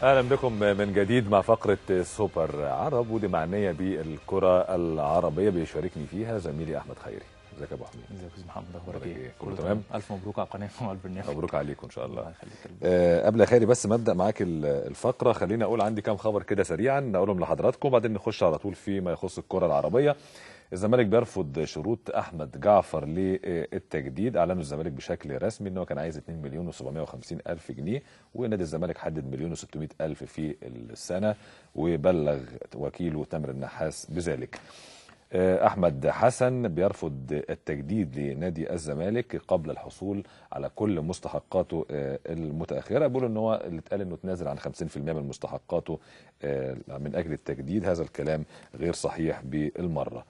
اهلا بكم من جديد مع فقره سوبر عرب، ودي معنيه بالكره العربيه. بيشاركني فيها زميلي احمد خيري. ازيك يا ابو حميد؟ ازيك يا استاذ محمد، اخبارك ايه؟ كله تمام. الف مبروك على القناه وعلى البرنامج. مبروك عليكم ان شاء الله. الله يخليك يا رب. قبل يا خيري بس ما ابدا معاك الفقره، خليني اقول عندي كام خبر كده سريعا نقولهم لحضراتكم وبعدين نخش على طول فيما يخص الكره العربيه. الزمالك بيرفض شروط احمد جعفر للتجديد. اعلنوا الزمالك بشكل رسمي ان هو كان عايز 2 مليون و750 الف جنيه، ونادي الزمالك حدد مليون و600 الف في السنه، وبلغ وكيله تامر النحاس بذلك. احمد حسن بيرفض التجديد لنادي الزمالك قبل الحصول على كل مستحقاته المتاخره. بيقولوا ان هو اللي اتقال انه تنازل عن 50% من مستحقاته من اجل التجديد. هذا الكلام غير صحيح بالمره.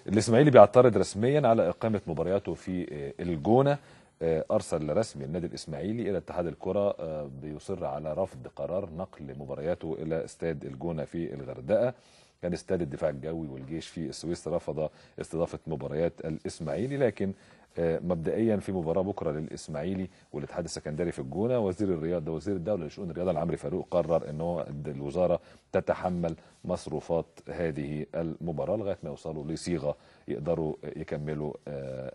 الاسماعيلي بيعترض رسميا على اقامه مبارياته في الجونه. ارسل رسمي النادي الاسماعيلي الى اتحاد الكره بيصر على رفض قرار نقل مبارياته الى استاد الجونه في الغردقه. كان استاد الدفاع الجوي والجيش في السويس رفض استضافه مباريات الاسماعيلي، لكن مبدئيا في مباراه بكره للاسماعيلي والاتحاد السكندري في الجونه. وزير الرياضه وزير الدوله لشؤون الرياضه العمري فاروق قرر ان هو الوزاره تتحمل مصروفات هذه المباراه لغايه ما يوصلوا لصيغه يقدروا يكملوا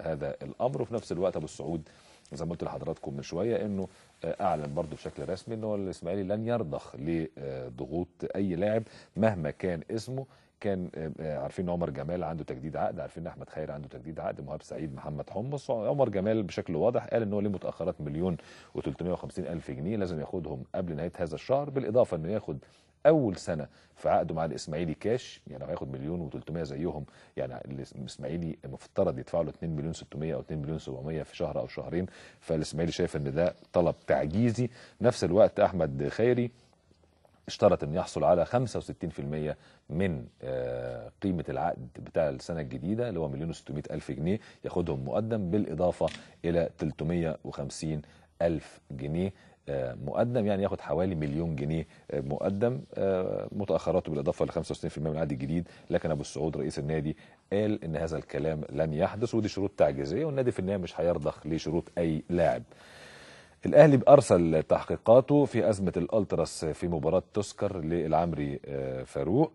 هذا الامر. وفي نفس الوقت ابو السعود زي ما قلت لحضراتكم من شويه انه اعلن برضه بشكل رسمي ان هو الاسماعيلي لن يرضخ لضغوط اي لاعب مهما كان اسمه. كان عارفين ان عمر جمال عنده تجديد عقد، عارفين ان احمد خيري عنده تجديد عقد، مهاب سعيد، محمد حمص. عمر جمال بشكل واضح قال ان هو ليه متاخرات مليون و350 الف جنيه لازم ياخدهم قبل نهايه هذا الشهر، بالاضافه انه ياخد اول سنه في عقده مع الاسماعيلي كاش. يعني لو هياخد مليون و300 زيهم، يعني الاسماعيلي مفترض يدفع له 2 مليون 600 او 2 مليون 700 في شهر او شهرين. فالاسماعيلي شايف ان ده طلب تعجيزي. نفس الوقت احمد خيري اشترط ان يحصل على 65% من قيمه العقد بتاع السنه الجديده اللي هو مليون و600 الف جنيه ياخدهم مقدم، بالاضافه الى 350 الف جنيه مقدم. يعني ياخد حوالي مليون جنيه مقدم متاخراته بالاضافه ل 65% من العقد الجديد. لكن ابو السعود رئيس النادي قال ان هذا الكلام لن يحدث، ودي شروط تعجيزيه، والنادي في النهايه مش هيرضخ لشروط اي لاعب. الاهلي ارسل تحقيقاته في ازمه الالتراس في مباراه تذكر للعمري فاروق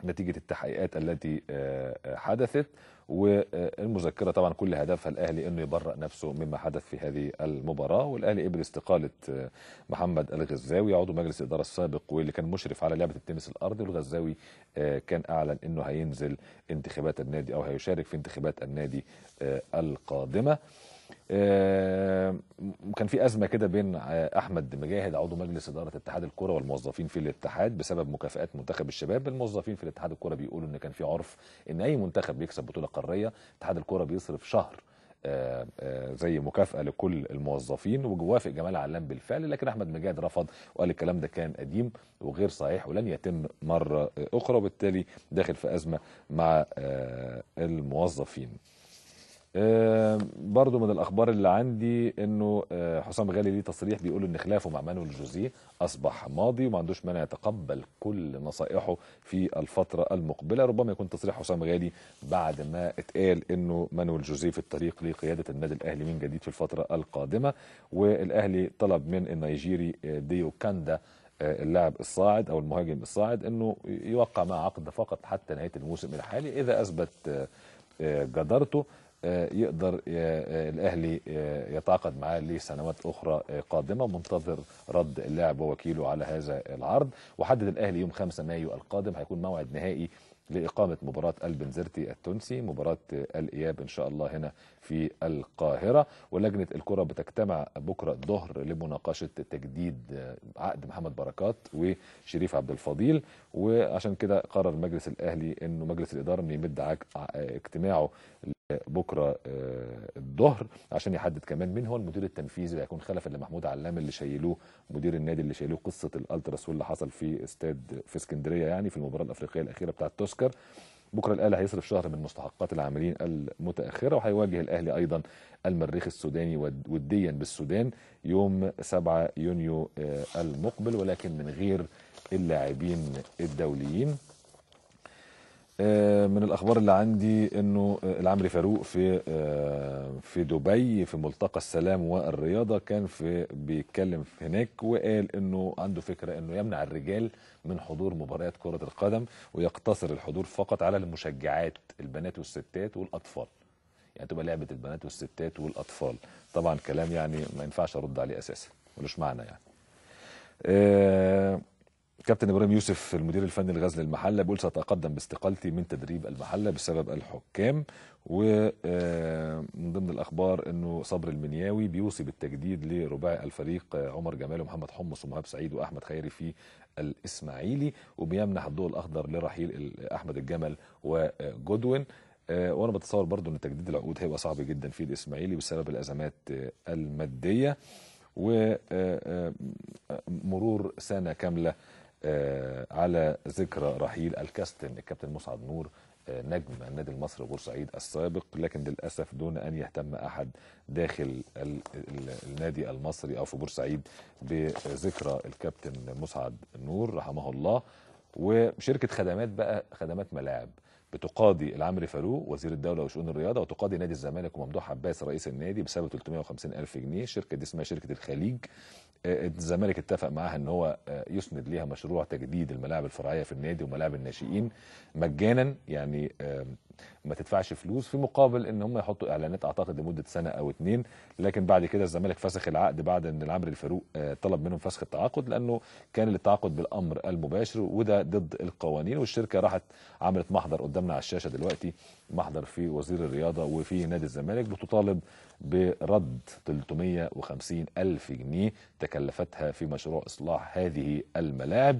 نتيجه التحقيقات التي حدثت. والمذكره طبعا كل هدفها الاهلي انه يبرأ نفسه مما حدث في هذه المباراه. والاهلي قبل استقاله محمد الغزاوي عضو مجلس الاداره السابق واللي كان مشرف على لعبه التنس الارضي. والغزاوي كان اعلن انه هينزل انتخابات النادي او هيشارك في انتخابات النادي القادمه. كان في ازمه كده بين احمد مجاهد عضو مجلس اداره اتحاد الكره والموظفين في الاتحاد بسبب مكافئات منتخب الشباب. الموظفين في الاتحاد الكره بيقولوا ان كان في عرف ان اي منتخب بيكسب بطوله قاريه اتحاد الكره بيصرف شهر زي مكافاه لكل الموظفين. ووافق جمال علام بالفعل، لكن احمد مجاهد رفض وقال الكلام ده كان قديم وغير صحيح ولن يتم مره اخرى، وبالتالي داخل في ازمه مع الموظفين. برضو من الاخبار اللي عندي انه حسام غالي ليه تصريح بيقول ان خلافه مع مانويل جوزيه اصبح ماضي وما عندوش مانع يتقبل كل نصائحه في الفتره المقبله. ربما يكون تصريح حسام غالي بعد ما اتقال انه مانويل جوزيه في الطريق لقياده النادي الاهلي من جديد في الفتره القادمه. والاهلي طلب من النيجيري ديو كاندا اللاعب الصاعد او المهاجم الصاعد انه يوقع مع عقد فقط حتى نهايه الموسم الحالي. اذا اثبت جدارته يقدر الاهلي يتعاقد معاه لسنوات اخرى قادمه. منتظر رد اللاعب ووكيله على هذا العرض. وحدد الاهلي يوم 5 مايو القادم هيكون موعد نهائي لإقامة مباراة البنزرتي التونسي، مباراة الإياب إن شاء الله هنا في القاهرة. ولجنة الكرة بتجتمع بكرة الظهر لمناقشة تجديد عقد محمد بركات وشريف عبد الفضيل. وعشان كده قرر مجلس الأهلي إنه مجلس الإدارة إنه يمد اجتماعه بكره الظهر عشان يحدد كمان مين هو المدير التنفيذي اللي هيكون خلفا لمحمود علام اللي شايلوه مدير النادي اللي شايلوه قصه الالتراس واللي حصل في استاد في اسكندريه يعني في المباراه الافريقيه الاخيره بتاعه تذكر. بكره الاهلي هيصرف شهر من مستحقات العاملين المتاخره. وهيواجه الاهلي ايضا المريخ السوداني وديا بالسودان يوم 7 يونيو المقبل، ولكن من غير اللاعبين الدوليين. من الاخبار اللي عندي انه العمري فاروق في دبي في ملتقى السلام والرياضه، كان بيتكلم هناك وقال انه عنده فكره انه يمنع الرجال من حضور مباريات كره القدم ويقتصر الحضور فقط على المشجعات البنات والستات والاطفال، يعني تبقى لعبه البنات والستات والاطفال. طبعا كلام يعني ما ينفعش ارد عليه اساسا، ملوش معنى يعني. كابتن ابراهيم يوسف المدير الفني لغزل المحله بيقول ساتقدم باستقالتي من تدريب المحله بسبب الحكام. ومن ضمن الاخبار انه صبري المنياوي بيوصي بالتجديد لرباعي الفريق عمر جمال ومحمد حمص ومهاب سعيد واحمد خيري في الاسماعيلي، وبيمنح الضوء الاخضر لرحيل احمد الجمل وجودوين. وانا بتصور برضو ان تجديد العقود هيبقى صعب جدا في الاسماعيلي بسبب الازمات الماديه. ومرور سنه كامله على ذكرى رحيل الكابتن مسعد نور نجم النادي المصري وبورسعيد السابق، لكن للاسف دون ان يهتم احد داخل النادي المصري او في بورسعيد بذكرى الكابتن مسعد نور رحمه الله. وشركه خدمات بقى، خدمات ملاعب، بتقاضي العمري فاروق وزير الدوله وشؤون الرياضه، وتقاضي نادي الزمالك وممدوح عباس رئيس النادي بسبب 350,000 جنيه. الشركه دي اسمها شركه الخليج. الزمالك اتفق معاها ان هو يسند ليها مشروع تجديد الملاعب الفرعيه في النادي وملاعب الناشئين مجانا، يعني ما تدفعش فلوس في مقابل ان هم يحطوا اعلانات اعتقد لمده سنه او 2. لكن بعد كده الزمالك فسخ العقد بعد ان العمري الفاروق طلب منهم فسخ التعاقد، لانه كان التعاقد بالامر المباشر وده ضد القوانين. والشركه راحت عملت محضر قدامنا على الشاشه دلوقتي، محضر في وزير الرياضه وفي نادي الزمالك، بتطالب برد 350,000 جنيه تكلفتها في مشروع اصلاح هذه الملاعب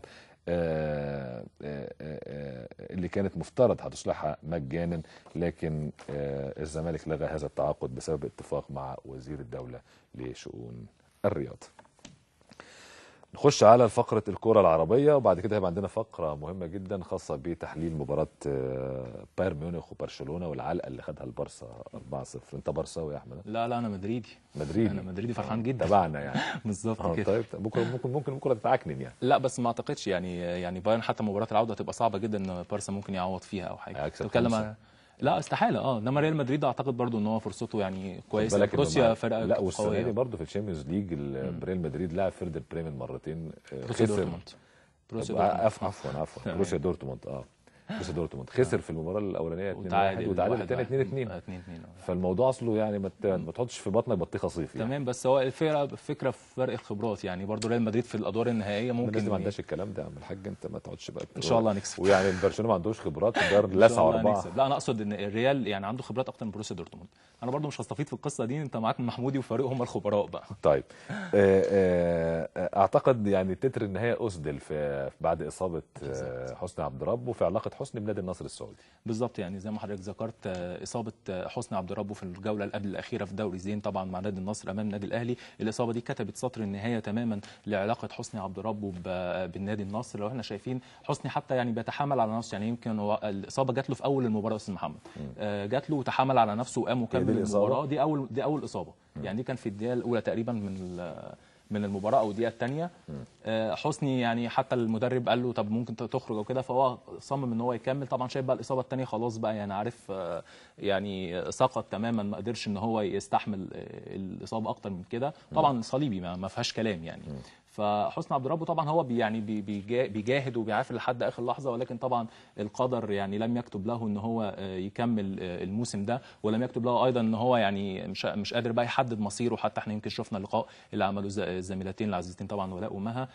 اللي كانت مفترض هتصلحها مجانا، لكن الزمالك لغى هذا التعاقد بسبب اتفاق مع وزير الدولة لشؤون الرياضة. نخش على فقرة الكرة العربية، وبعد كده هيبقى عندنا فقرة مهمة جدا خاصة بتحليل مباراة بايرن ميونخ وبرشلونة والعلقة اللي خدها البارسا 4-0. انت بارساوي يا احمد؟ لا انا مدريدي. انا مدريدي فرحان جدا. تبعنا يعني. بالظبط كده. طيب بكره ممكن بكره تتعكنن يعني. لا بس ما اعتقدش يعني بايرن حتى مباراة العودة هتبقى صعبة جدا ان بارسا ممكن يعوض فيها او حاجة. تتكلم لا استحاله. انما ريال مدريد اعتقد برضو ان هو فرصته يعني كويسه. روسيا فرقه لا والسنه قويه دي برضه في الشامبيونز ليج ريال مدريد لعب فيردر بريمن مرتين. بروسيا دورتموند. عفوا بروسيا دورتموند بروسيا دورتموند خسر في المباراه الاولانيه 2-1 وتعادل الثاني 2-2. فالموضوع اصله يعني ما تحطش في بطنك بطيخه صيف يعني. تمام. بس هو الفكره في فرق الخبرات، يعني برضو ريال مدريد في الادوار النهائيه ممكن ما عندهاش الكلام ده يا عم الحاج، انت ما تقعدش بقى ان شاء الله نكسب. ويعني برشلونه ما عندوش خبرات في دار لسع 4. لا انا اقصد ان الريال يعني عنده خبرات اكتر من بروسيا دورتموند. انا برضو مش هستفيد في القصه دي، انت معاك محمودي وفاروق هم الخبراء بقى. طيب اعتقد يعني تتر النهايه اسدل في بعد اصابه حسني عبد ربه في علاقه حسني بنادي النصر السعودي. بالظبط، يعني زي ما حضرتك ذكرت اصابه حسني عبد ربه في الجوله اللي قبل الاخيره في دوري زين طبعا مع نادي النصر امام النادي الاهلي. الاصابه دي كتبت سطر النهايه تماما لعلاقه حسني عبد ربه بالنادي النصر. لو احنا شايفين حسني حتى يعني بيتحمل على نفسه، يعني يمكن هو الاصابه جات له في اول المباراه استاذ محمد، جات له وتحمل على نفسه وقام وكمل المباراه. دي اول اصابه، يعني دي كان في الدقيقه الاولى تقريبا من المباراه او الدقيقه الثانيه. حسني يعني حتى المدرب قال له طب ممكن تخرج او كده، فهو صمم ان هو يكمل. طبعا شايف بقى الاصابه الثانيه خلاص بقى يعني عارف يعني سقط تماما، ما قدرش ان هو يستحمل الاصابه اكتر من كده. طبعا صليبي ما فيهاش كلام يعني. فحسني عبد ربه طبعا هو يعني بيجاهد وبيعافر لحد اخر لحظه، ولكن طبعا القدر يعني لم يكتب له ان هو يكمل الموسم ده، ولم يكتب له ايضا ان هو يعني مش قادر بقى يحدد مصيره. حتى احنا يمكن شفنا اللقاء اللي عمله الزميلتين العزيزتين طبعا ولاء ومها،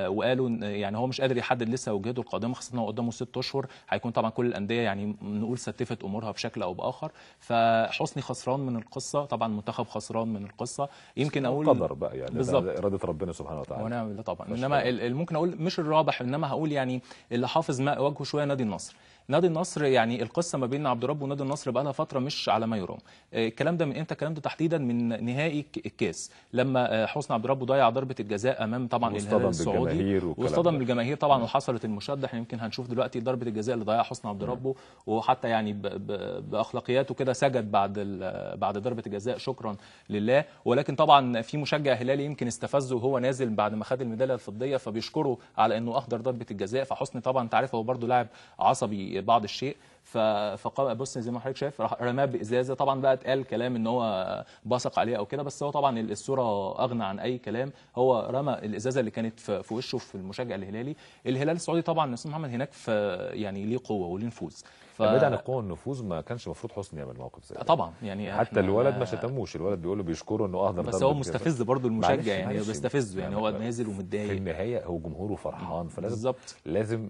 وقالوا يعني هو مش قادر يحدد لسه وجهته القادمه، خاصه ان هو قدامه 6 اشهر هيكون طبعا كل الانديه يعني نقول ستفت امورها بشكل او باخر. فحسني خسران من القصه، طبعا المنتخب خسران من القصه. يمكن اقول قدر بقى يعني بالظبط اراده ربنا سبحانه وتعالى ونعم بالله طبعا. انما ممكن اقول مش الرابح، انما هقول يعني اللي حافظ ما وجهه شويه نادي النصر. نادي النصر يعني القصه ما بين عبد ربه ونادي النصر بقى لها فتره مش على ما يرام. الكلام ده من امتى؟ الكلام ده تحديدا من نهائي الكاس لما حسني عبد ربه ضيع ضربه الجزاء امام طبعا الهلال السعودي واصطدم بالجماهير طبعا وحصلت المشاده. احنا يمكن هنشوف دلوقتي ضربه الجزاء اللي ضيعها حسني عبد ربه، وحتى يعني باخلاقياته كده سجد بعد ضربه الجزاء شكرا لله. ولكن طبعا في مشجع هلالي يمكن استفزه وهو نازل بعد ما خد الميداليه الفضيه، فبيشكره على انه اهدر ضربه الجزاء. فحسني طبعا انت عارف هو برده لاعب عصبي بعض الشيء. فقام بص زي ما حضرتك شايف راح رماه بازازه. طبعا بقى اتقال كلام ان هو بصق عليه او كده، بس هو طبعا الصوره اغنى عن اي كلام. هو رمى الازازه اللي كانت في وشه في المشجع الهلالي. الهلال السعودي طبعا الاستاذ محمد هناك في يعني ليه قوه وليه نفوذ. بعيد عن القوه والنفوذ، ما كانش المفروض حسني يعمل موقف زي ده طبعا يعني حتى الولد ما شتموش، الولد بيقول له بيشكره انه اهدر بس هو مستفز برضه المشجع، يعني بيستفزه، يعني هو نازل في ومتضايق. النهايه هو جمهوره فرحان، فلازم بالظبط. لازم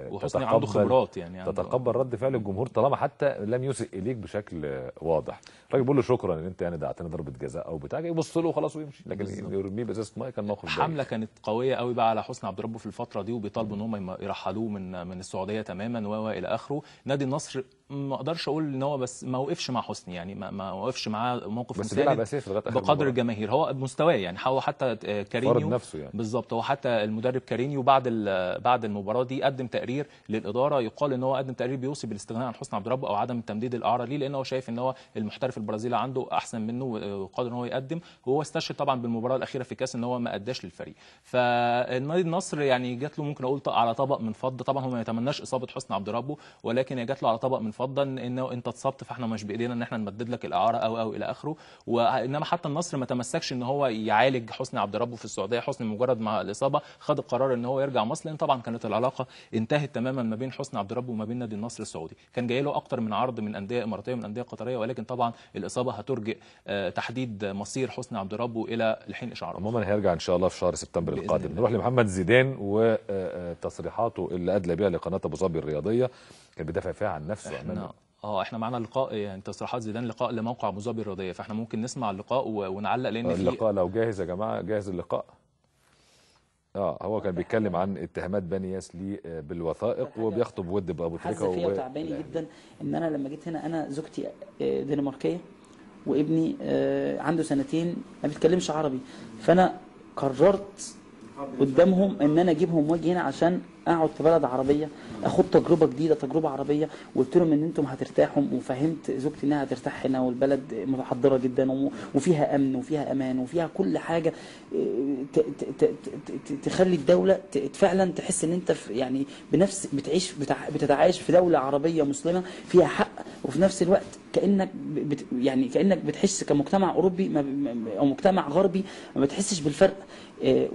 وحسني عنده خبرات، يعني تتقبل رد فعل الجمهور طالما حتى لم يسئ اليك بشكل واضح. الراجل بيقول له شكرا ان انت يعني دعتني ضربه جزاء او بتاع، يبص له وخلاص ويمشي، لكن يرميه بازازه ميه كان موقف حمله كانت قويه قوي بقى على حسني عبد ربه في الفتره دي، وبيطالبوا ان هم يرحلوه من السعوديه تماما والى اخره. نادي النصر ما اقدرش اقول ان هو بس ما وقفش مع حسني، يعني ما وقفش معاه موقف مساند بقدر الجماهير. هو مستواه يعني، هو حتى كارينيو فرض نفسه يعني. بالظبط. هو حتى المدرب كارينيو بعد المباراه دي قدم تقرير للاداره، يقال ان هو قدم تقرير بيوصي بالاستغناء عن حسني عبد ربه او عدم تمديد الاعاره ليه، لان هو شايف ان هو المحترف البرازيلي عنده احسن منه وقادر ان هو يقدم. وهو استشهد طبعا بالمباراه الاخيره في كاس ان هو ما اداش للفريق. فالنادي النصر يعني جات له ممكن اقول على طبق من فضه. طبعا هو ما يتمناش اصابه حسني عبد ربه، ولكن هي جات له على طبق من فضه انه انت اتصبت فاحنا مش بايدينا ان احنا نمدد لك الاعاره او الى اخره. وانما حتى النصر ما تمسكش ان هو يعالج حسني عبد ربه في السعوديه. حسني مجرد مع الاصابه خد القرار ان هو يرجع مصر، لان طبعا كانت العلاقه انتهت تماما ما بين حسني عبد ربه وما بين نادي النصر السعودي. كان جاي له اكتر من عرض من انديه اماراتيه ومن انديه قطريه، ولكن طبعا الاصابه هترجئ تحديد مصير حسني عبد ربه الى لحين اشعاره. عموما هيرجع ان شاء الله في شهر سبتمبر القادم. نروح لمحمد زيدان وتصريحاته اللي ادلى بها لقناه ابو ظبي الرياضيه، كان بيدافع فيها عن نفسه. احنا معانا لقاء، يعني تصريحات زيدان لقاء لموقع ابو ظبي الرياضيه، فاحنا ممكن نسمع اللقاء ونعلق لان اللقاء لو جاهز يا جماعه، جاهز اللقاء. هو كان بيتكلم عن اتهامات بني ياس ليه بالوثائق وبيخطب ود بابو تريكه. وتعباني جدا ان انا لما جيت هنا، انا زوجتي دنماركيه وابني عنده سنتين ما بيتكلمش عربي، فانا قررت قدامهم ان انا اجيبهم واجي هنا عشان اقعد في بلد عربيه، اخد تجربه جديده، تجربه عربيه. وقلت لهم ان انتم هترتاحوا، وفهمت زوجتي انها هترتاح هنا، والبلد متحضره جدا وفيها امن وفيها امان وفيها كل حاجه تخلي الدوله فعلا تحس ان انت يعني بنفس بتتعايش في دوله عربيه مسلمه فيها حق، وفي نفس الوقت كانك يعني كانك بتحس كمجتمع اوروبي او مجتمع غربي ما بتحسش بالفرق.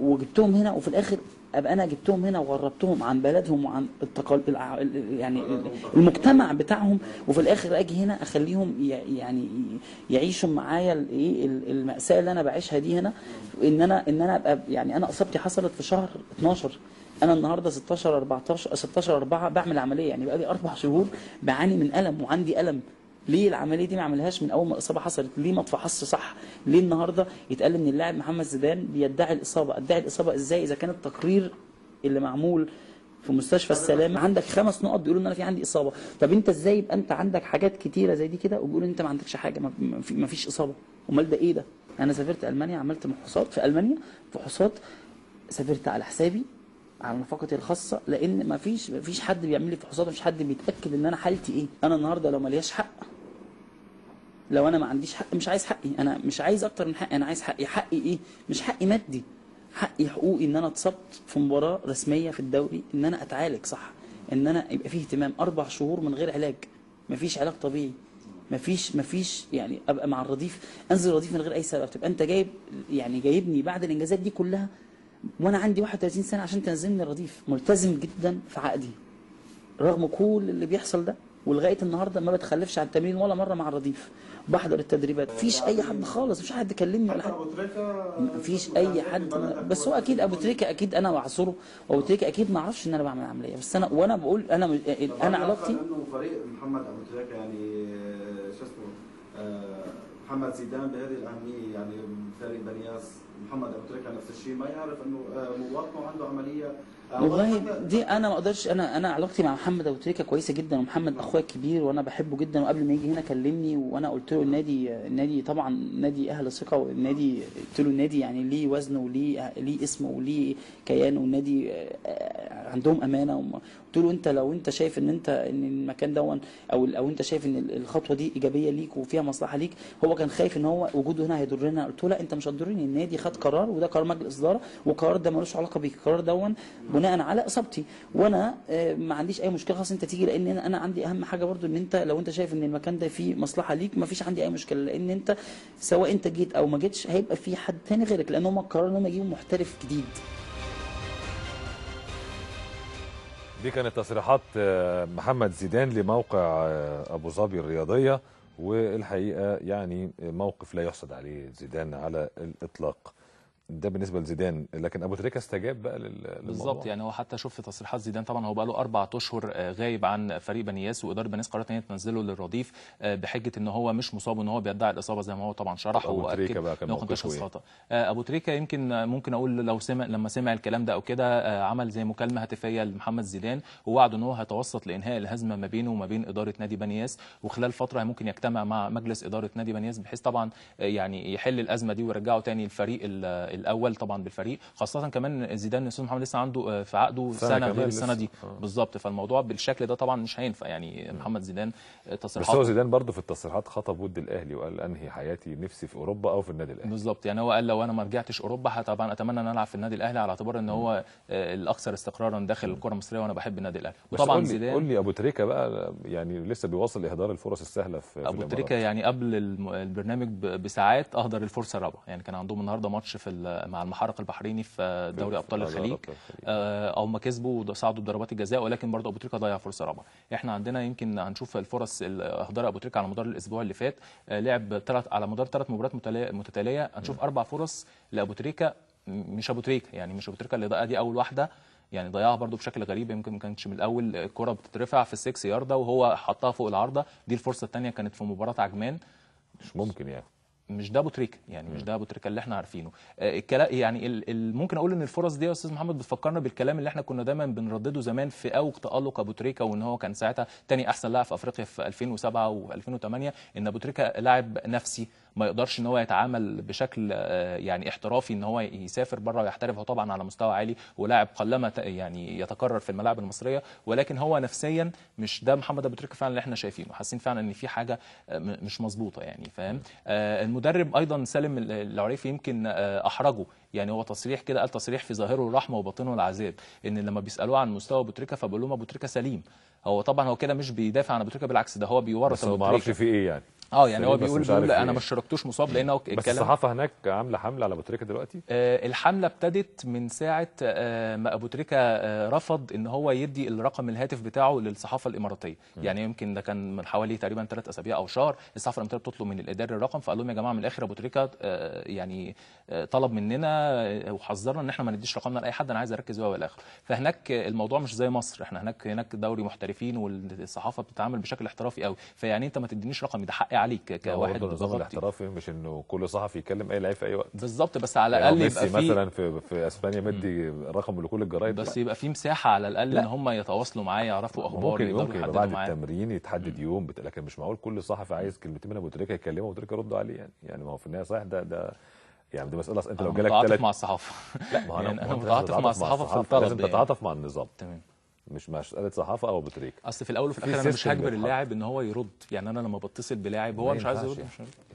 وجبتهم هنا، وفي الاخر ابقى انا جبتهم هنا وغربتهم عن بلدهم وعن يعني المجتمع بتاعهم، وفي الاخر اجي هنا اخليهم يعني يعيشوا معايا المأساة اللي انا بعيشها دي هنا. ان انا ابقى يعني انا اصابتي حصلت في شهر 12، انا النهارده 16/4 بعمل عمليه، يعني بقى لي 4 شهور بعاني من الم وعندي الم. ليه العمليه دي ما عملهاش من اول ما الاصابه حصلت؟ ليه ما اتفحصش صح؟ ليه النهارده يتقال ان اللاعب محمد زيدان بيدعي الاصابه؟ ادعي الاصابه ازاي اذا كان التقرير اللي معمول في مستشفى السلامه عندك 5 نقط بيقولوا ان انا في عندي اصابه؟ طب انت ازاي يبقى انت عندك حاجات كتيره زي دي كده وبيقولوا انت ما عندكش حاجه، ما فيش اصابه؟ امال ده ايه ده؟ انا سافرت المانيا، عملت فحوصات في المانيا، فحوصات سافرت على حسابي على نفقتي الخاصه، لان ما فيش حد بيعمل لي فحوصات، مفيش حد بيتاكد ان انا حالتي ايه. انا النهارده لو مالياش حق، لو انا ما عنديش حق، مش عايز حقي، انا مش عايز اكتر من حقي، انا عايز حقي. حقي ايه؟ مش حقي مادي، حقي حقوقي ان انا اتصبت في مباراه رسميه في الدوري، ان انا اتعالج صح، ان انا يبقى فيه اهتمام. 4 شهور من غير علاج، مفيش علاج طبيعي، مفيش يعني ابقى مع الرديف، انزل الرديف من غير اي سبب. تبقى انت جايبني بعد الانجازات دي كلها وانا عندي 31 سنه عشان تنزلني الرديف. ملتزم جدا في عقدي رغم كل اللي بيحصل ده، ولغايه النهارده ما بتخلفش عن التمرين ولا مره مع الرديف، بحضر التدريبات. مفيش اي حد خالص، مفيش حد كلمني ولا حد، مفيش اي حد. بس هو اكيد ابو تريكه، اكيد انا بعصره، وابو تريكه اكيد ما اعرفش ان انا بعمل عمليه. بس انا بقول انا علاقتي انه فريق محمد ابو تريكه يعني شو اسمه محمد زيدان بهذه الاهميه، يعني فريق بنياس محمد ابو تريكه نفس الشيء، ما يعرف انه مواطنه عنده عمليه. والله دي انا ما اقدرش، انا علاقتي مع محمد ابو تريكه كويسه جدا، ومحمد اخويا الكبير وانا بحبه جدا. وقبل ما يجي هنا كلمني وانا قلت له النادي طبعا نادي اهل ثقه، والنادي قلت له النادي يعني ليه وزنه وليه اسمه وليه كيان، والنادي عندهم امانه. قلت له انت لو انت شايف ان المكان دون او انت شايف ان الخطوه دي ايجابيه ليك وفيها مصلحه ليك. هو كان خايف ان هو وجوده هنا هيضرنا، قلت له لا انت مش هتضرني، النادي خد قرار وده قرار مجلس اداره، والقرار ده ملوش علاقه بيك، القرار دون بناء على اصابتي. وانا ما عنديش اي مشكله خالص انت تيجي، لان انا عندي اهم حاجه برضو ان انت لو انت شايف ان المكان ده فيه مصلحه ليك ما فيش عندي اي مشكله، لان انت سواء انت جيت او ما جيتش هيبقى في حد تاني غيرك، لان هم قرروا ان هم يجيبوا محترف جديد. دي كانت تصريحات محمد زيدان لموقع ابو ظبي الرياضيه، والحقيقه يعني موقف لا يحسد عليه زيدان على الاطلاق. ده بالنسبه لزيدان، لكن ابو تريكه استجاب بقى للموضوع. بالظبط، يعني هو حتى شوف في تصريحات زيدان طبعا هو بقى له 4 اشهر غايب عن فريق بنياس، واداره بنياس قررت ان هي تنزله للرديف بحجه ان هو مش مصاب وان هو بيدعي الاصابه زي ما هو طبعا شرح. ابو تريكه بقى كان موقفه ايه؟ ابو تريكه يمكن ممكن اقول لو لما سمع الكلام ده او كده عمل زي مكالمه هاتفيه لمحمد زيدان، ووعده ان هو هيتوسط لانهاء الهزمه ما بينه وما بين اداره نادي بنياس، وخلال فتره ممكن يجتمع مع مجلس اداره نادي بنياس بحيث طبعا يعني يحل الازمه دي ويرجعه تاني الفريق الاول طبعا بالفريق، خاصه كمان زيدان الاستاذ محمد لسه عنده في عقده سنه غير السنه دي بالظبط، فالموضوع بالشكل ده طبعا مش هينفع. يعني محمد زيدان تصريحاته، بس هو زيدان برضه في التصريحات خطب ود الاهلي وقال انهي حياتي نفسي في اوروبا او في النادي الاهلي. بالظبط، يعني هو قال لو انا ما رجعتش اوروبا طبعا اتمنى ان العب في النادي الاهلي، على اعتبار ان هو الاكثر استقرارا داخل الكره المصريه، وانا بحب النادي الاهلي. وطبعا زيدان قول لي ابو تريكه بقى يعني لسه بيواصل اهدار الفرص السهله في ابو تريكه يعني قبل البرنامج بساعات اهدر الفرصه الرابعه، يعني كان عندهم النهارده ماتش مع المحرق البحريني في دوري ابطال الخليج او ما كسبوا وصعدوا بضربات الجزاء، ولكن برضه ابو تريكه ضيع فرصه رابعه. احنا عندنا يمكن هنشوف الفرص اهدار ابو تريكه على مدار الاسبوع اللي فات، لعب على مدار 3 مباريات متتاليه، هنشوف 4 فرص لابو تريكه. مش ابو تريكه يعني مش ابو تريكه اللي ضيع دي اول واحده، يعني ضيعها برضو بشكل غريب، يمكن ما كانتش من الاول، الكره بتترفع في ال6 يارده وهو حطها فوق العارضه. دي الفرصه الثانيه كانت في مباراه عجمان. مش ممكن يعني مش ده ابو تريكه، يعني مش ده ابو تريكه اللي احنا عارفينه. يعني ممكن اقول ان الفرص دي يا استاذ محمد بتفكرنا بالكلام اللي احنا كنا دايما بنردده زمان في اوج تالق ابو تريكه، وان هو كان ساعتها ثاني احسن لاعب في افريقيا في 2007 و2008، ان ابو تريكه لاعب نفسي ما يقدرش ان هو يتعامل بشكل يعني احترافي، ان هو يسافر بره ويحترف. هو طبعا على مستوى عالي ولاعب قلما يعني يتكرر في الملاعب المصريه، ولكن هو نفسيا مش ده محمد ابو تريكه فعلا اللي احنا شايفينه. حاسين فعلا ان في حاجه مش مظبوطه يعني، فاهم. المدرب ايضا سالم العريفي يمكن احرجه، يعني هو تصريح كده قال تصريح في ظاهره الرحمه وباطنه العذاب، ان لما بيسالوه عن مستوى ابو تريكه فبيقول لهم ابو تريكه سليم. هو طبعا هو كده مش بيدافع عن ابو تريكه، بالعكس ده هو بيورط ابو تريكه. بس ما اعرفش في ايه يعني يعني هو بيقول انا ما شاركتوش مصاب، لانه بس الصحافه هناك عامله حمله على ابو تريكه دلوقتي. الحمله ابتدت من ساعه ما ابو تريكه رفض ان هو يدي الرقم الهاتف بتاعه للصحافه الاماراتيه. يعني يمكن ده كان من حوالي تقريبا 3 اسابيع او شهر، الصحافه الاماراتيه بتطلب من الاداري الرقم، فقال لهم يا جماعه من الاخر ابو تريكه يعني طلب مننا وحذرنا ان احنا ما نديش رقمنا لاي حد، انا عايز اركز والى اخره. فهناك الموضوع مش زي مصر، احنا هناك دوري محترفين والصحافه بتتعامل بشكل احترافي قوي، فيعني انت ما تدينيش رقمي ده حقي عليك كواحد النظام الاحترافي مش انه كل صحفي يكلم اي لعيب في اي وقت. بالظبط، بس على الاقل يبقى في مثلا في اسبانيا مدي رقم لكل الجرايد، بس يبقى في مساحه على الاقل ان هم يتواصلوا معايا يعرفوا اخباري، ممكن بعد التمرين يتحدد يوم لكن مش معقول كل صحفي عايز كلمتين من ابو تريكه يكلمه وابو تريكه يردوا عليه يعني ما هو في النهايه صحيح ده يعني دي مساله. انت لو جالك 3 مع الصحافه لا ما يعني انا متعاطف مع الصحافه في الطلب، لازم تتعاطف مع النظام. تمام، مش مساله صحافه او ابو تريكه. اصل في الاول وفي الاخر انا مش هجبر اللاعب ان هو يرد، يعني انا لما بتصل بلاعب هو مش عايز يرد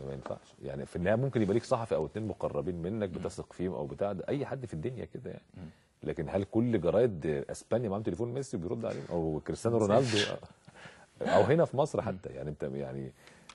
ما ينفعش يعني في النهايه ممكن يبقى ليك صحفي او 2 مقربين منك بتثق فيهم او بتاع ده، اي حد في الدنيا كده يعني. لكن هل كل جرايد اسبانيا معاهم تليفون ميسي وبيرد عليهم او كريستيانو رونالدو او هنا في مصر حتى يعني انت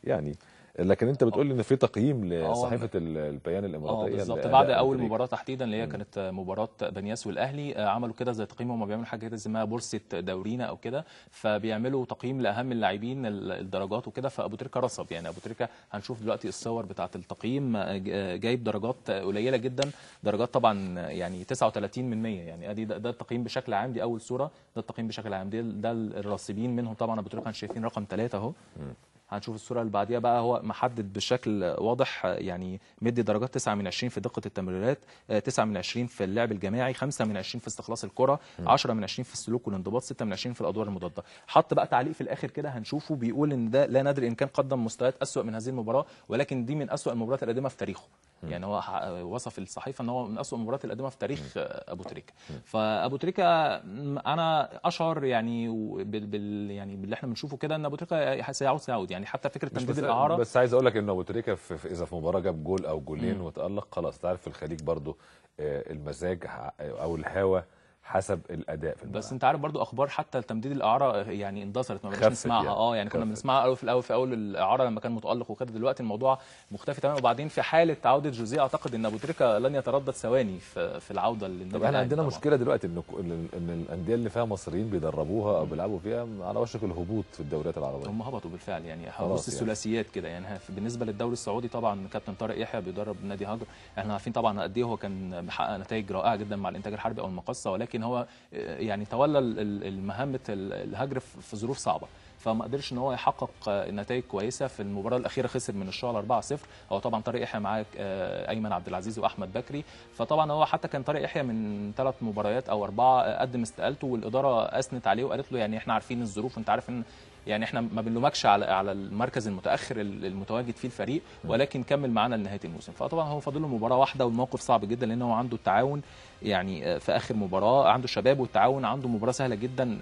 يعني لكن انت بتقول لي ان في تقييم لصحيفه البيان الاماراتيه بالظبط بعد اول مباراه تحديدا اللي هي كانت مباراه بنياس والاهلي، عملوا كده زي تقييم، هم بيعملوا حاجه كده اسمها بورصه دورينا او كده، فبيعملوا تقييم لاهم اللاعبين الدرجات وكده. فابو تريكه رصب، يعني ابو تريكه هنشوف دلوقتي الصور بتاعه التقييم، جايب درجات قليله جدا، درجات طبعا يعني 39 من 100، يعني ادي ده التقييم بشكل عام، دي اول صوره، ده التقييم بشكل عام، ده الراسبين منهم طبعا ابو تريكه شايفين رقم 3 اهو. هنشوف الصوره اللي بعديها بقى، هو محدد بشكل واضح، يعني مدي درجات 9 من 20 في دقه التمريرات، 9 من 20 في اللعب الجماعي، 5 من 20 في استخلاص الكره، 10 من 20 في السلوك والانضباط، 6 من 20 في الادوار المضاده. حط بقى تعليق في الاخر كده هنشوفه بيقول ان ده لا ندري ان كان قدم مستويات اسوأ من هذه المباراه، ولكن دي من اسوأ المباريات القادمه في تاريخه. يعني هو وصف الصحيفه ان هو من اسوأ المباريات القادمه في تاريخ ابو تريكه. فابو تريكه انا اشعر يعني يعني باللي احنا بنشوفه كده ان ابو تريكه سيعود يعني حتى فكره تمديد الاعاره. بس عايز اقول لك ان ابو تريكه اذا في مباراه جاب جول او جولين وتالق خلاص، تعرف في الخليج برضو المزاج او الهوا حسب الاداء في الملعب. بس انت عارف برضو اخبار حتى تمديد الاعاره يعني اندثرت، ما بقناش خفت نسمعها. يعني. يعني كنا بنسمعها في اول الاعاره لما كان متالق وكده، دلوقتي الموضوع مختفي تماما. وبعدين في حاله عوده جوزيه اعتقد ان ابو تريكه لن يتردد ثواني في العوده للنادي. طب احنا عندنا مشكله دلوقتي ان الانديه اللي فيها مصريين بيدربوها او بيلعبوا فيها على وشك الهبوط في الدوريات العربيه. هم هبطوا بالفعل يعني، خلاص بص الثلاثيات كده يعني. بالنسبه للدوري السعودي طبعا كابتن طارق يحيى بيدرب نادي هاجر، احنا عارفين طبعا قد ايه هو كان محقق نتائج رائعه جدا مع الانتاج الحربي او المقصه، ولكن هو يعني تولى المهمه الهجر في ظروف صعبه، فما قدرش ان هو يحقق نتائج كويسه. في المباراه الاخيره خسر من الشعلة 4-0. هو طبعا طارق يحيى معاه ايمن عبد العزيز واحمد بكري، فطبعا هو حتى كان طارق يحيى من 3 مباريات او 4 قدم استقالته، والاداره اثنت عليه وقالت له يعني احنا عارفين الظروف، وانت عارف ان يعني احنا ما بنلومكش على المركز المتاخر المتواجد فيه الفريق، ولكن كمل معانا لنهايه الموسم. فطبعا هو فاضل له مباراه واحده، والموقف صعب جدا لان هو عنده التعاون يعني في اخر مباراه، عنده الشباب والتعاون، عنده مباراه سهله جدا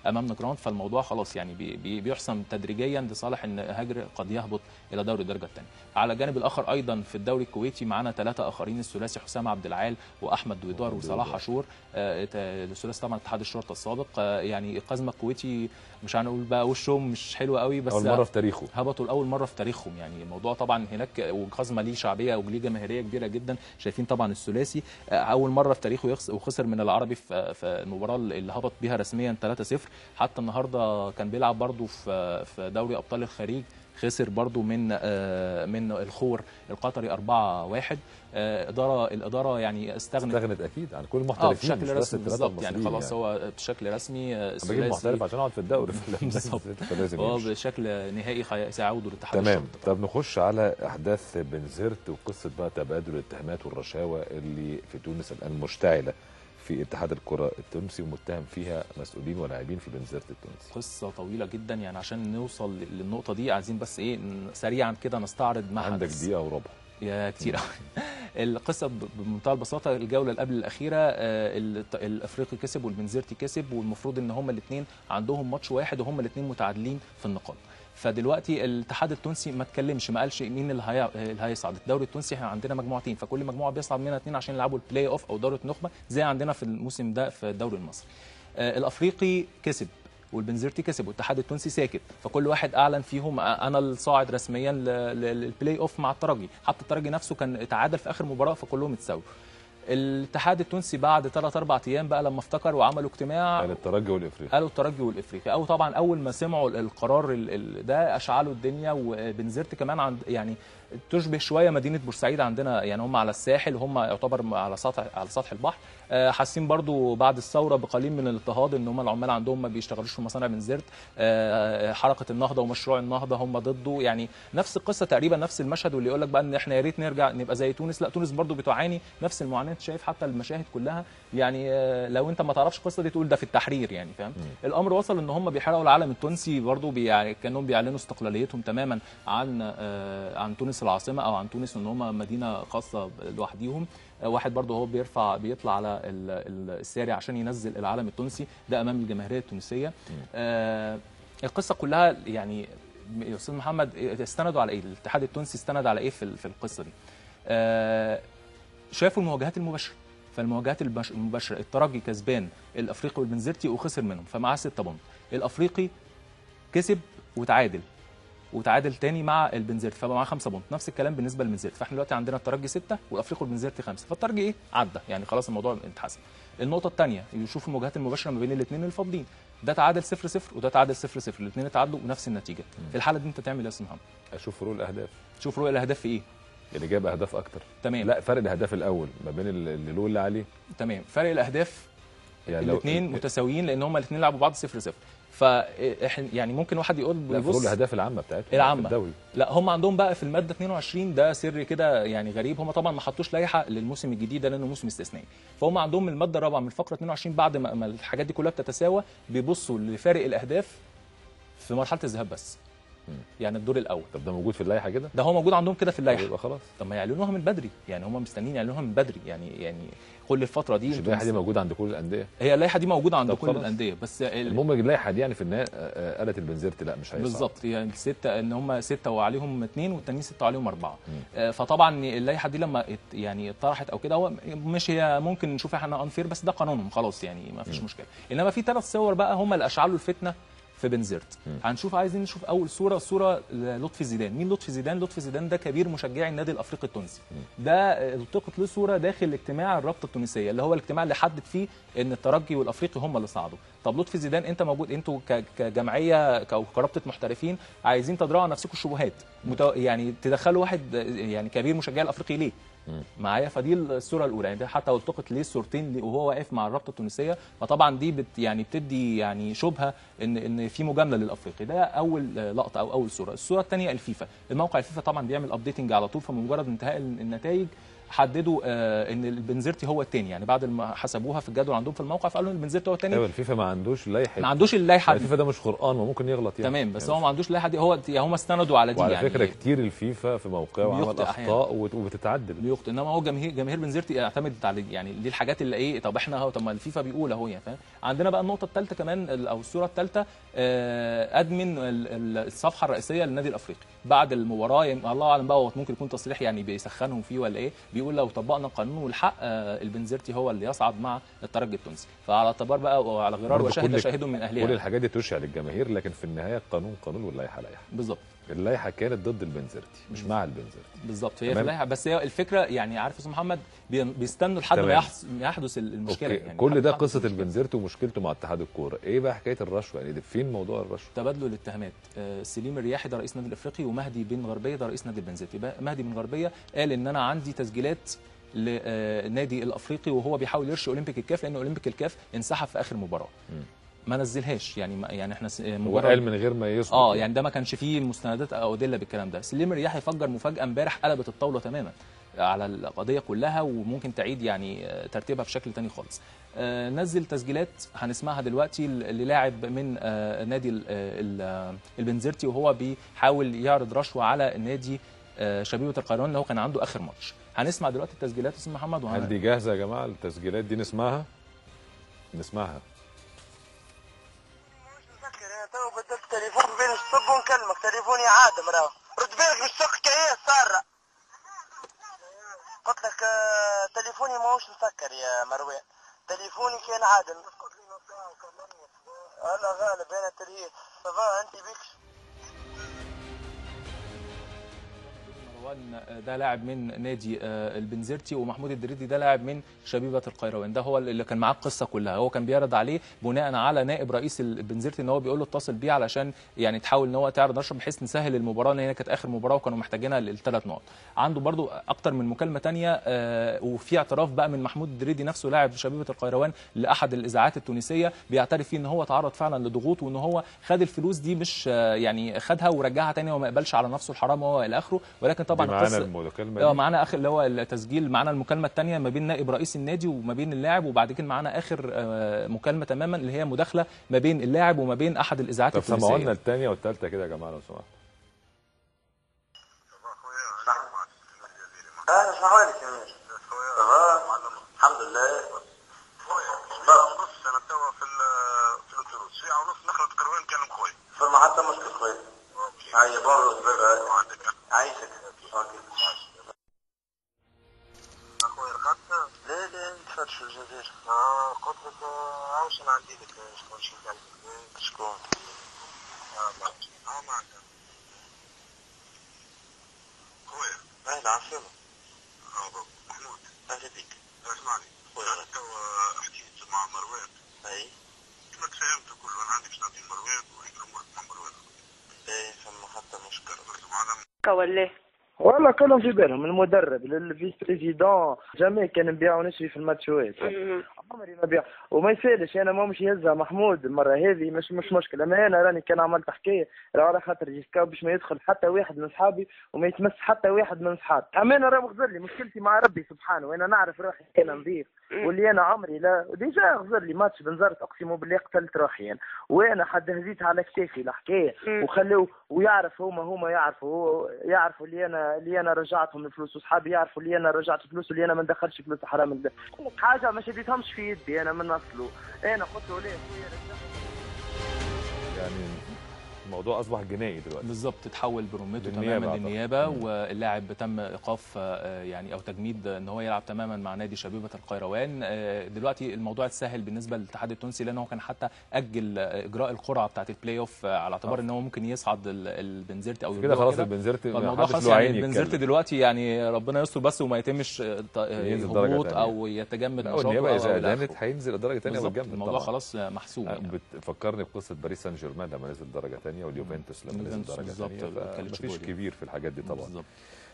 امام نجران، فالموضوع خلاص يعني بيحسم تدريجيا لصالح ان هاجر قد يهبط الى دوري الدرجه الثانيه. على الجانب الاخر ايضا في الدوري الكويتي معانا 3 اخرين، الثلاثي حسام عبد العال واحمد دويدار وصلاح عاشور. الثلاثي طبعا اتحاد الشرطه السابق. يعني القزمه الكويتي مش هنقول بقى وشهم مش حلوه قوي، بس اول مره في تاريخه هبطوا لاول مره في تاريخهم. يعني الموضوع طبعا هناك، وقزمه ليه شعبيه وليه جماهيريه كبيره جدا. شايفين طبعا الثلاثي اول مره في تاريخه وخسر من العربي في المباراه اللي هبط بيها رسميا 3-0. حتى النهارده كان بيلعب برضو في دوري ابطال الخليج، خسر برضو من الخور القطري 4-1. الاداره يعني استغنت اكيد عن كل المحترفين بشكل رسمي بالظبط يعني، خلاص هو بشكل رسمي بجيب محترف عشان اقعد في الدوري بالظبط. هو بشكل نهائي سيعود للاتحاد. تمام. طب نخش على احداث بنزرت وقصه بقى تبادل الاتهامات والرشاوى اللي في تونس الان مشتعله في اتحاد الكره التونسي، ومتهم فيها مسؤولين ولاعبين في بنزرت التونسي. قصه طويله جدا يعني، عشان نوصل للنقطه دي عايزين بس سريعا كده نستعرض ما عندك دقيقه وربع يا كتير القصه بمنتهى البساطه. الجوله اللي قبل الاخيره الافريقي كسب والبنزرتي كسب، والمفروض ان هما الاثنين عندهم ماتش واحد وهما الاثنين متعادلين في النقاط. فدلوقتي الاتحاد التونسي ما اتكلمش، ما قالش مين اللي هيصعد. الدوري التونسي احنا عندنا مجموعتين، فكل مجموعه بيصعد منها 2 عشان يلعبوا البلاي اوف او دوره النخبه زي عندنا في الموسم ده في الدوري المصري. الافريقي كسب والبنزرتي كسب والاتحاد التونسي ساكت، فكل واحد اعلن فيهم انا الصاعد رسميا للبلاي اوف مع الترجي. حتى الترجي نفسه كان تعادل في اخر مباراه، فكلهم اتساووا. الاتحاد التونسي بعد 3-4 ايام بقى لما افتكر وعملوا اجتماع، قالوا الترجي والافريقي. او طبعا اول ما سمعوا القرار ده اشعلوا الدنيا. وبنزرت كمان عند يعني تشبه شويه مدينه بورسعيد عندنا، يعني هم على الساحل وهم يعتبر على سطح البحر. حاسين برضو بعد الثوره بقليل من الاضطهاد، ان هم العمال عندهم ما بيشتغلوش في مصانع بنزرت. حركه النهضه ومشروع النهضه هم ضده، يعني نفس القصه تقريبا، نفس المشهد. واللي يقول لك بقى ان احنا يا ريت نرجع نبقى زي تونس، لا تونس برضو بتعاني نفس المعاناه. انت شايف حتى المشاهد كلها يعني، لو انت ما تعرفش القصه دي تقول ده في التحرير يعني، فاهم؟ الامر وصل ان هم بيحرقوا العلم التونسي برضو، كانهم بيعلنوا استقلاليتهم تماما عن تونس العاصمه او عن تونس، ان هم مدينه خاصه لوحديهم. واحد برضه هو بيطلع على الساري عشان ينزل العلم التونسي ده امام الجماهيريه التونسيه. القصه كلها يعني يا استاذ محمد استندوا على ايه؟ الاتحاد التونسي استند على ايه في القصه دي؟ شافوا المواجهات المباشره. فالمواجهات المباشره الترجي كسبان الافريقي والبنزرتي وخسر منهم، فمعاه 6 بونت. الافريقي كسب وتعادل تاني مع البنزرتي، فبقى معاه 5 بونت. نفس الكلام بالنسبه للبنزرتي. فاحنا دلوقتي عندنا الترجي 6 والافريقي والبنزرتي 5، فالترجي عدى يعني، خلاص الموضوع اتحسن. النقطه الثانيه يشوفوا المواجهات المباشره ما بين الاثنين الفاضلين، ده تعادل 0-0 وده تعادل 0-0، الاثنين اتعادلوا بنفس النتيجه. في الحاله دي انت تعمل ايه يا استاذ محمد؟ اشوف فروق الاهداف. شوف فروق الاهداف في ايه؟ اللي جاب اهداف اكتر. تمام. لا فرق الاهداف الاول ما بين اللي له واللي عليه. تمام. فرق الاهداف يعني الاثنين متساويين لان هم الاثنين لعبوا بعض 0-0. فاحنا يعني ممكن واحد يقول فروق الاهداف العامه بتاعتهم العامه في الدوري. لا هم عندهم بقى في الماده 22 ده سر كده يعني غريب. هم طبعا ما حطوش لائحه للموسم الجديد ده لانه موسم استثنائي، فهم عندهم الماده الرابعه من الفقره 22 بعد ما الحاجات دي كلها بتتساوى بيبصوا لفارق الاهداف في مرحله الذهاب بس. يعني الدور الاول. طب ده موجود في اللائحه كده؟ ده هو موجود عندهم كده في اللائحه. يبقى خلاص. طب ما يعلنوها من بدري، يعني هم مستنيين يعلنوها من بدري، يعني كل الفتره دي. مش اللائحه دي موجوده عند كل الانديه؟ هي اللائحه دي موجوده عند كل الانديه، بس المهم اللائحه دي يعني في النهايه قالت البنزرتي لا مش هيصعد بالظبط، يعني 6 ان هم 6 وعليهم 2 والتانيين 6 وعليهم 4. فطبعا اللائحه دي لما يعني اتطرحت او كده، هو مش هي ممكن نشوف احنا انفير، بس ده قانونهم خلاص يعني ما فيش مشكله. انما في 3 صور بقى هم اللي اشعلوا الفتنه في بنزرت. هنشوف، عايزين نشوف اول صوره لطفي زيدان. مين لطفي زيدان؟ لطفي زيدان ده كبير مشجعي النادي الافريقي التونسي. ده التقط له صوره داخل اجتماع الرابطه التونسيه، اللي هو الاجتماع اللي حدد فيه ان الترجي والافريقي هم اللي صعدوا. طب لطفي زيدان انت موجود، انتوا كجمعيه كرابطه محترفين عايزين تدرعوا على نفسكم الشبهات، يعني تدخلوا واحد يعني كبير مشجعي الافريقي ليه معايا؟ فدي الصوره الاولى، يعني حتى التقط ليه الصورتين وهو واقف مع الرابطه التونسيه. فطبعا دي يعني بتدي يعني شبهه ان في مجامله للافريقي. ده اول لقطه او اول صوره. الصوره الثانيه الفيفا، الموقع الفيفا طبعا بيعمل ابديتنج على طول، فمجرد انتهاء النتائج حددوا ان البنزرتي هو الثاني، يعني بعد ما حسبوها في الجدول عندهم في الموقع فقالوا ان البنزرتي هو الثاني. ايوه الفيفا ما عندوش لائحه، ما عندوش اللائحه دي. الفيفا ده مش قران وممكن يغلط يعني. تمام، بس هو ما عندوش اللائحه دي، هو هم استندوا على دي. وعلى يعني فكره كتير الفيفا في موقعه عمل اخطاء وبتتعدل، بيخطئ. انما هو جماهير بنزرتي اعتمدت على يعني دي الحاجات اللي ايه، طب احنا اهو، طب ما الفيفا بيقول اهو يعني فاهم. عندنا بقى النقطه الثالثه كمان او الصوره الثالثه، ادمن الصفحه الرئيسيه للنادي الافريقي بعد المباراه، يعني الله اعلم بقى، هو ممكن يكون تصريح يعني بيسخنهم فيه ولا ايه، بيقول لو طبقنا القانون والحق البنزرتي هو اللي يصعد مع الترجي التونسي. فعلى اعتبار بقى وعلى غرار وشاهد شاهد من اهلها. كل الحاجات دي تشعل الجماهير، لكن في النهايه القانون قانون واللائحه لائحه. بالظبط، اللائحه كانت ضد البنزرتي مش مع البنزرتي. بالظبط، هي في اللائحه، بس هي الفكره يعني عارف يا استاذ محمد بيستنوا لحد ما يحدث المشكله. يعني كل ده قصه البنزرتي ومشكلته مع اتحاد الكوره. ايه بقى حكايه الرشوه؟ يعني فين موضوع الرشوه؟ تبادلوا الاتهامات. سليم الرياحي ده رئيس النادي الافريقي، ومهدي بن غربيه ده رئيس نادي البنزرتي. مهدي بن غربيه قال ان انا عندي تسجيلات للنادي الافريقي وهو بيحاول يرشي اولمبيك الكاف، لان اولمبيك الكاف انسحب في اخر مباراه. ما نزلهاش، يعني احنا هو قال من غير ما يثبت. يعني ده ما كانش فيه مستندات او ادله بالكلام ده. سليم الرياحي فجر مفاجاه امبارح قلبت الطاوله تماما على القضيه كلها، وممكن تعيد يعني ترتيبها بشكل تاني خالص. نزل تسجيلات هنسمعها دلوقتي للاعب من نادي البنزرتي وهو بيحاول يعرض رشوه على النادي شبيبه القيروان اللي هو كان عنده اخر ماتش. هنسمع دلوقتي التسجيلات يا استاذ محمد. هل دي جاهزه يا جماعه التسجيلات دي؟ نسمعها. تو بدلت تليفون بين الصب ونكلمك، تليفوني عادم راهو، رد بالك بالسوق كياس سارة. قلت لك تليفوني ماهوش مسكر يا مروان، تليفوني كان عادم. هلا غالب انا ترهيب، صافا انت بيكش. ده لاعب من نادي البنزرتي، ومحمود الدريدي ده لاعب من شبيبه القيروان. ده هو اللي كان معاه القصه كلها. هو كان بيعرض عليه بناء على نائب رئيس البنزرتي ان هو بيقول له اتصل بيه علشان يعني تحاول ان هو تعرض نشر بحيث نسهل المباراه، لان هي كانت اخر مباراه وكانوا محتاجينها للثلاث نقط. عنده برضو اكتر من مكالمه ثانيه، وفي اعتراف بقى من محمود الدريدي نفسه لاعب شبيبه القيروان لاحد الاذاعات التونسيه، بيعترف فيه ان هو تعرض فعلا لضغوط، وان هو خد الفلوس دي مش يعني خدها ورجعها ثاني وما يقبلش على نفسه الحرام وهو الى اخره. ولكن طبعا معانا المكالمه معانا اخر اللي هو التسجيل، معانا المكالمه الثانيه ما بين نائب رئيس النادي وما بين اللاعب، وبعد كده معانا اخر مكالمه تماما اللي هي مداخله ما بين اللاعب وما بين احد الاذاعات التونسيه. طب سمعوا لنا الثانيه والثالثه كده يا جماعه لو سمحتوا. اهلا صحوالك يا ماشي. الحمد لله. نص انا توا في الاتوبيس ساعه ونص نخلط كروان كان مخوي في المحطه مش خوي. هيا بونروز بابا عايشك. اخويا رقدت؟ لا نتفرج في الجزائر. قلت لك عاوش انا عندي لك شكون شي قلبك. شكون؟ معك خويا. اهلا عسلامة. محمود اهلا بيك. اسمعني خويا، انا توا حكيت مع مروان. اي كما فهمت كل انا عندي باش نعطي مروان ويقرا مع مروان. اي فما حتى مشكل معنا كولاه والله كلهم في بالهم، المدرب للفيس بريزيدون جميع كان نبيع ونشري في الماتشوات. عمري ما بيع وما يسالش، انا ما مش يهزها محمود المره هذه مش مشكله. اما انا راني كان عملت حكايه على خاطر جيسكاو باش ما يدخل حتى واحد من صحابي وما يتمس حتى واحد من صحابي. اما انا راه غزر لي مشكلتي مع ربي سبحانه، وانا نعرف روحي انا نظيف واللي انا عمري لا ديجا غزر لي ماتش بنزرت اقسم بالله قتلت روحي انا، وانا حد هزيت على كتافي الحكايه وخلوه ويعرف هما يعرفوا اللي انا رجعتهم الفلوس، وصحابي يعرفوا اللي انا رجعت فلوس واللي انا ما ندخلش فلوس حرام. حاجه ما شديتهمش في يدي انا من اصله، انا قلت له ليه يعني الموضوع اصبح جنائي دلوقتي. بالظبط، تحول برمته تماما للنيابه، واللاعب تم ايقاف يعني او تجميد ان هو يلعب تماما مع نادي شبيبه القيروان. دلوقتي الموضوع اتسهل بالنسبه للاتحاد التونسي، لان هو كان حتى اجل اجراء القرعه بتاعه البلاي اوف على اعتبار ان هو ممكن يصعد البنزرتي او كده خلاص البنزرتي الموضوع خلاص يعني البنزرتي دلوقتي يعني ربنا يستر بس وما يتمش هبوط او يتجمد نشاطه. النيابه اذا ادانت هينزل الدرجه الثانيه ويتجمد. الموضوع خلاص محسوم يعني. بتفكرني بقصه باريس سان جيرمان لما نزل الدرجه الثانيه واليوفنتوس لما نزل الدرجه الثانيه، مفيش كبير في الحاجات دي طبعا. بالزبط.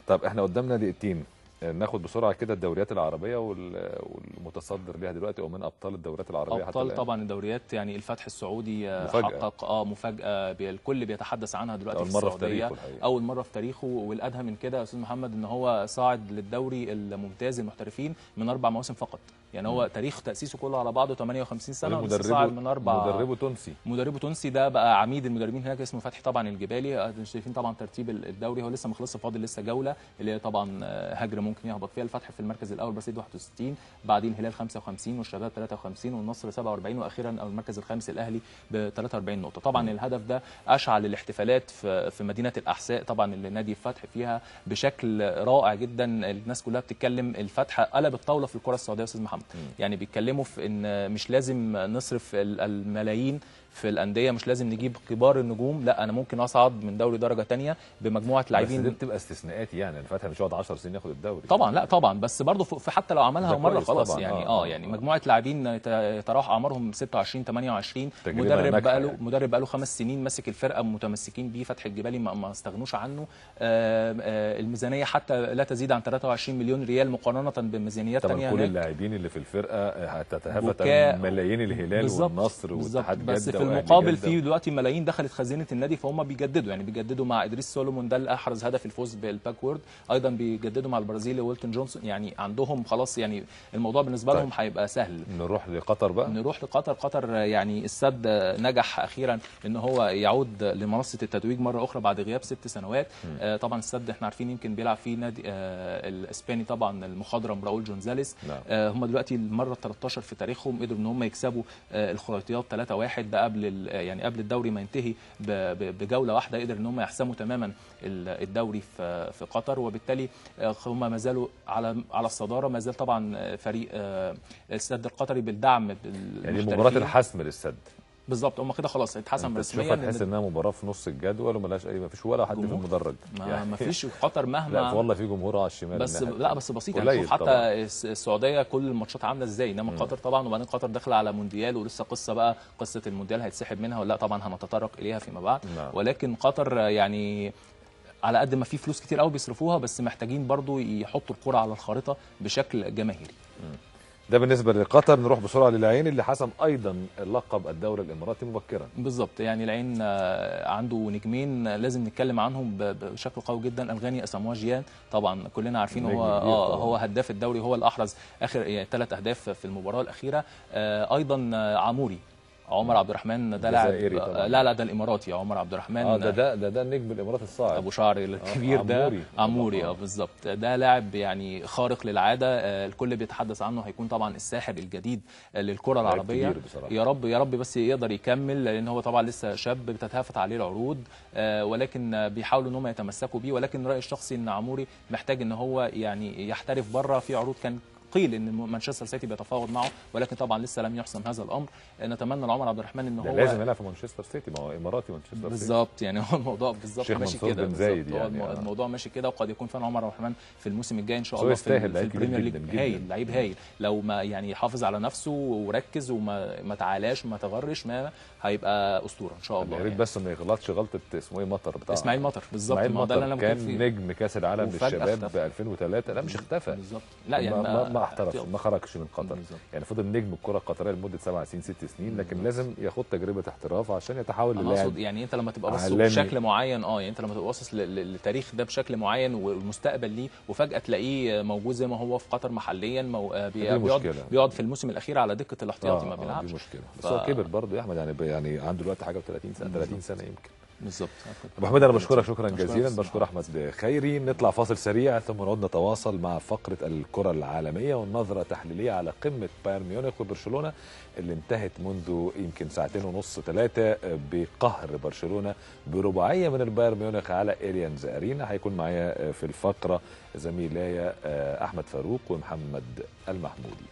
طب احنا قدامنا دقيقتين ناخد بسرعه كده الدوريات العربيه والمتصدر ليها دلوقتي او من ابطال الدوريات العربيه ابطال حتى طبعا الدوريات يعني الفتح السعودي حقق مفاجاه الكل بيتحدث عنها دلوقتي في السعوديه، اول مره في تاريخه. والادهى من كده يا استاذ محمد ان هو صاعد للدوري الممتاز المحترفين من 4 مواسم فقط، يعني هو تاريخ تاسيسه كله على بعضه 58 سنه وصاعد من 4. مدربه تونسي ده بقى عميد المدربين هناك اسمه فتحي طبعا الجبالي. شايفين طبعا ترتيب الدوري، هو لسه مخلص، فاضل لسه جوله اللي هي طبعا هجر ممكن يهبط فيها. الفتح في المركز الاول برصيد 61، بعدين الهلال 55 والشباب 53 والنصر 47، واخيرا المركز الخامس الاهلي ب 43 نقطه. طبعا الهدف ده اشعل الاحتفالات في مدينه الاحساء طبعا اللي نادي الفتح فيها بشكل رائع جدا. الناس كلها بتتكلم الفتح قلب الطاوله في الكره السعوديه يا استاذ محمد، يعني بيتكلموا في ان مش لازم نصرف الملايين في الانديه، مش لازم نجيب كبار النجوم، لا انا ممكن اصعد من دوري درجه ثانيه بمجموعه لاعبين. بس دي بتبقى استثناءات، يعني الفتح مش هيقعد 10 سنين ياخد الدوري طبعا، لا طبعا، بس برضه في حتى لو عملها مره خلاص يعني يعني مجموعه لاعبين يتراوح اعمارهم 26 28. مدرب بقى له 5 سنين ماسك الفرقه، متمسكين بيه. فتح الجبالي ما استغنوش عنه. الميزانيه حتى لا تزيد عن 23 مليون ريال مقارنه بميزانيات ثانيه. طبعا كل اللاعبين اللي في الفرقه هتتهافت ملايين الهلال والنصر والاتحاد جده، في المقابل في دلوقتي ملايين دخلت خزينه النادي، فهم بيجددوا، يعني بيجددوا مع ادريس سولومون ده اللي احرز هدف الفوز بالباكورد، ايضا بيجددوا مع البرازيلي ويلتون جونسون، يعني عندهم خلاص يعني الموضوع بالنسبه لهم هيبقى سهل. نروح لقطر بقى. نروح لقطر. قطر يعني السد نجح اخيرا ان هو يعود لمنصه التتويج مره اخرى بعد غياب 6 سنوات. طبعا السد احنا عارفين يمكن بيلعب فيه نادي الاسباني طبعا المخضرم راؤول جونزاليس. هم دلوقتي المره 13 في تاريخهم قدروا ان هم يكسبوا الخريطيات 3-1 ده قبل الدوري ما ينتهي بجوله واحده، قدر ان هم يحسموا تماما الدوري في قطر، وبالتالي هم ما زالوا على الصداره. ما زال طبعا فريق السد القطري بالدعم يعني مباراه الحسم للسد بالظبط. هم كده خلاص اتحسم رسميا. تحس انها مباراه في نص الجدول ومالهاش ما فيش ولا حد في المدرج، ما فيش قطر مهما. لا والله في جمهور على الشمال بس لا بس بسيط يعني. شوف حتى السعوديه كل الماتشات عامله ازاي، انما قطر طبعا. وبعدين قطر داخله على مونديال ولسه قصه المونديال هيتسحب منها ولا لا، طبعا هنتطرق اليها فيما بعد. ولكن قطر يعني على قد ما في فلوس كتير قوي بيصرفوها، بس محتاجين برضو يحطوا الكرة على الخارطه بشكل جماهيري. ده بالنسبه لقطر. نروح بسرعه للعين اللي حسم ايضا لقب الدوري الاماراتي مبكرا. بالظبط، يعني العين عنده نجمين لازم نتكلم عنهم بشكل قوي جدا. الغاني اساموا جيان طبعا كلنا عارفين هو هداف الدوري، هو اللي احرز اخر 3 اهداف في المباراه الاخيره. ايضا عموري عمر عبد الرحمن ده لاعب لا ده الاماراتي عمر عبد الرحمن ده النجم الاماراتي الصاعد ابو شعر الكبير ده عموري بالظبط. ده لاعب يعني خارق للعاده، الكل بيتحدث عنه، هيكون طبعا الساحر الجديد للكره العربيه. يا رب بس يقدر يكمل، لان هو طبعا لسه شاب بتتهافت عليه العروض، ولكن بيحاولوا ان هم يتمسكوا بيه. ولكن رايي الشخصي ان عموري محتاج ان هو يعني يحترف بره، في عروض قيل ان مانشستر سيتي بيتفاوض معه، ولكن طبعا لسه لم يحسم هذا الامر. نتمنى لعمر عبد الرحمن ان هو لازم يلعب في مانشستر سيتي، ما هو اماراتي مانشستر سيتي بالظبط. يعني هو الموضوع بالظبط ماشي كده، يعني الموضوع ماشي كده، وقد يكون فعلا عمر عبد الرحمن في الموسم الجاي ان شاء الله في البريمير ليج هايل، لعيب هايل لو ما يعني يحافظ على نفسه وركز وما تعالاش وما تغرش، ما هيبقى اسطوره ان شاء الله. يا ريت بس ما يغلطش غلطه اسمه ايه مطر بتاع اسماعيل مطر بالظبط. اسماعيل مطر كان نجم كاس العالم للشباب 2003، لا مش اختفى بالظبط، لا يعني ما احترفش، ما خرجش من قطر يعني فضل نجم الكره القطريه لمده 7 سنين 6 سنين، لكن لازم ياخد تجربه احتراف عشان يتحول للاعب. يعني انت لما تبقى باصص بشكل معين يعني انت لما تبقى باصص للتاريخ ده بشكل معين والمستقبل ليه، وفجاه تلاقيه موجود زي ما هو في قطر محليا، بيقعد في الموسم الاخير على دكه الاحتياطي ما بيلعبش. دي مشكله، بس هو كبر برضه يا احمد، يعني عنده دلوقتي حاجه و30 سنه 30 سنه يمكن. بالظبط. ابو حميد انا بشكرك شكرا جزيلا، بشكر احمد خيري. نطلع فاصل سريع ثم نعود نتواصل مع فقره الكره العالميه والنظره تحليليه على قمه بايرن ميونخ وبرشلونه اللي انتهت منذ يمكن 2.5 3 بقهر برشلونه برباعيه من البايرن ميونخ على إليانز أرينا. هيكون معايا في الفقره زميلاي احمد فاروق ومحمد المحمودي.